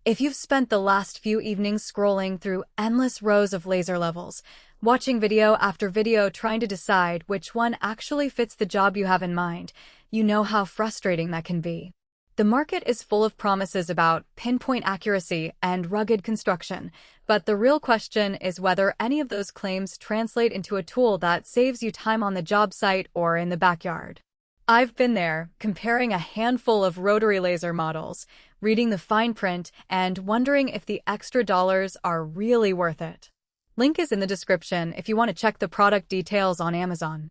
If you've spent the last few evenings scrolling through endless rows of laser levels, watching video after video trying to decide which one actually fits the job you have in mind, you know how frustrating that can be. The market is full of promises about pinpoint accuracy and rugged construction, but the real question is whether any of those claims translate into a tool that saves you time on the job site or in the backyard. I've been there, comparing a handful of rotary laser models, reading the fine print, and wondering if the extra dollars are really worth it. Link is in the description if you want to check the product details on Amazon.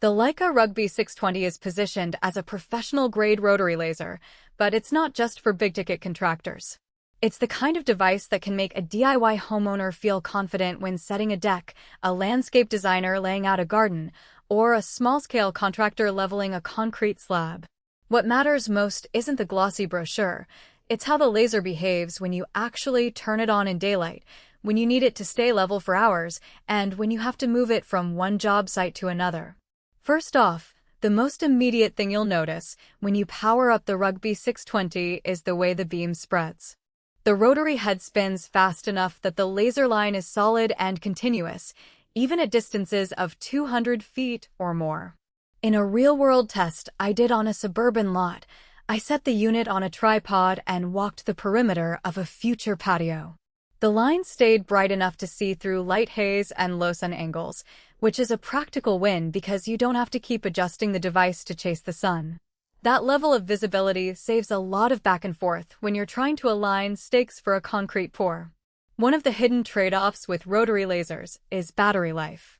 The Leica Rugby 620 is positioned as a professional-grade rotary laser, but it's not just for big-ticket contractors. It's the kind of device that can make a DIY homeowner feel confident when setting a deck, a landscape designer laying out a garden, or a small-scale contractor leveling a concrete slab. What matters most isn't the glossy brochure, it's how the laser behaves when you actually turn it on in daylight, when you need it to stay level for hours, and when you have to move it from one job site to another. First off, the most immediate thing you'll notice when you power up the Rugby 620 is the way the beam spreads. The rotary head spins fast enough that the laser line is solid and continuous, even at distances of 200 feet or more. In a real-world test I did on a suburban lot, I set the unit on a tripod and walked the perimeter of a future patio. The line stayed bright enough to see through light haze and low sun angles, which is a practical win because you don't have to keep adjusting the device to chase the sun. That level of visibility saves a lot of back and forth when you're trying to align stakes for a concrete pour. One of the hidden trade-offs with rotary lasers is battery life.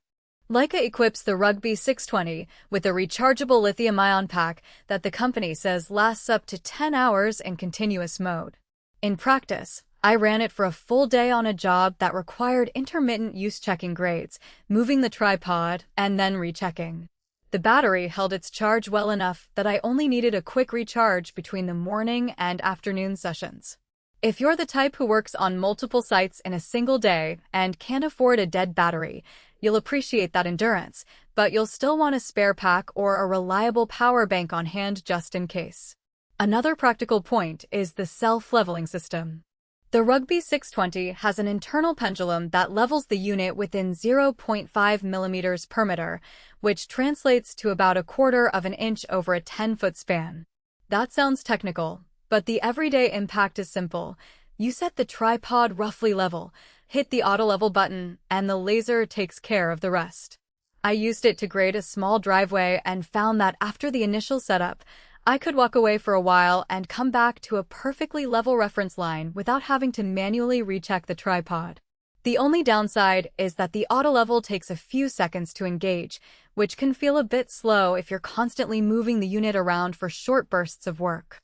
Leica equips the Rugby 620 with a rechargeable lithium-ion pack that the company says lasts up to 10 hours in continuous mode. In practice, I ran it for a full day on a job that required intermittent use checking grades, moving the tripod, and then rechecking. The battery held its charge well enough that I only needed a quick recharge between the morning and afternoon sessions. If you're the type who works on multiple sites in a single day and can't afford a dead battery, you'll appreciate that endurance, but you'll still want a spare pack or a reliable power bank on hand just in case. Another practical point is the self-leveling system. The Rugby 620 has an internal pendulum that levels the unit within 0.5 millimeters per meter, which translates to about a quarter of an inch over a 10-foot span. That sounds technical, but the everyday impact is simple. You set the tripod roughly level, hit the auto-level button, and the laser takes care of the rest. I used it to grade a small driveway and found that after the initial setup, I could walk away for a while and come back to a perfectly level reference line without having to manually recheck the tripod. The only downside is that the auto-level takes a few seconds to engage, which can feel a bit slow if you're constantly moving the unit around for short bursts of work.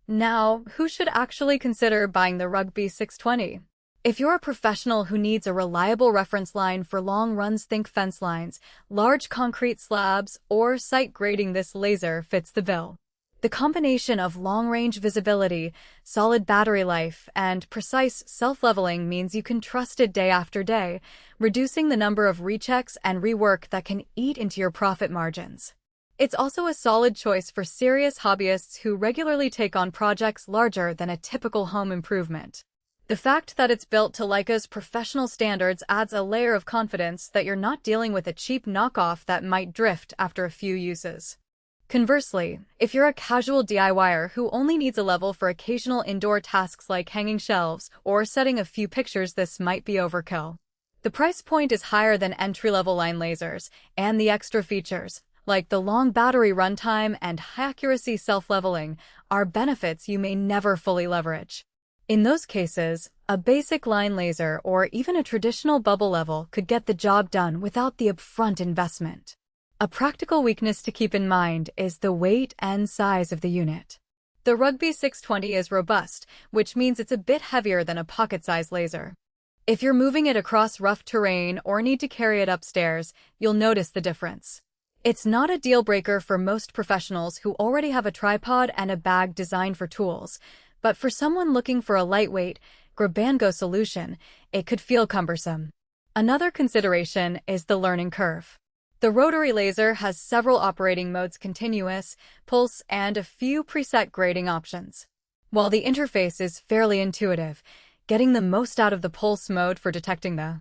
Now, who should actually consider buying the Rugby 620? If you're a professional who needs a reliable reference line for long runs, think fence lines, large concrete slabs, or site grading, this laser fits the bill. The combination of long-range visibility, solid battery life, and precise self-leveling means you can trust it day after day, reducing the number of rechecks and rework that can eat into your profit margins. It's also a solid choice for serious hobbyists who regularly take on projects larger than a typical home improvement. The fact that it's built to Leica's professional standards adds a layer of confidence that you're not dealing with a cheap knockoff that might drift after a few uses. Conversely, if you're a casual DIYer who only needs a level for occasional indoor tasks like hanging shelves or setting a few pictures, this might be overkill. The price point is higher than entry-level line lasers, and the extra features, like the long battery runtime and high-accuracy self-leveling, are benefits you may never fully leverage. In those cases, a basic line laser or even a traditional bubble level could get the job done without the upfront investment. A practical weakness to keep in mind is the weight and size of the unit. The Rugby 620 is robust, which means it's a bit heavier than a pocket-sized laser. If you're moving it across rough terrain or need to carry it upstairs, you'll notice the difference. It's not a deal-breaker for most professionals who already have a tripod and a bag designed for tools, but for someone looking for a lightweight, grab-and-go solution, it could feel cumbersome. Another consideration is the learning curve. The rotary laser has several operating modes: continuous, pulse, and a few preset grading options. while the interface is fairly intuitive, getting the most out of the pulse mode for detecting the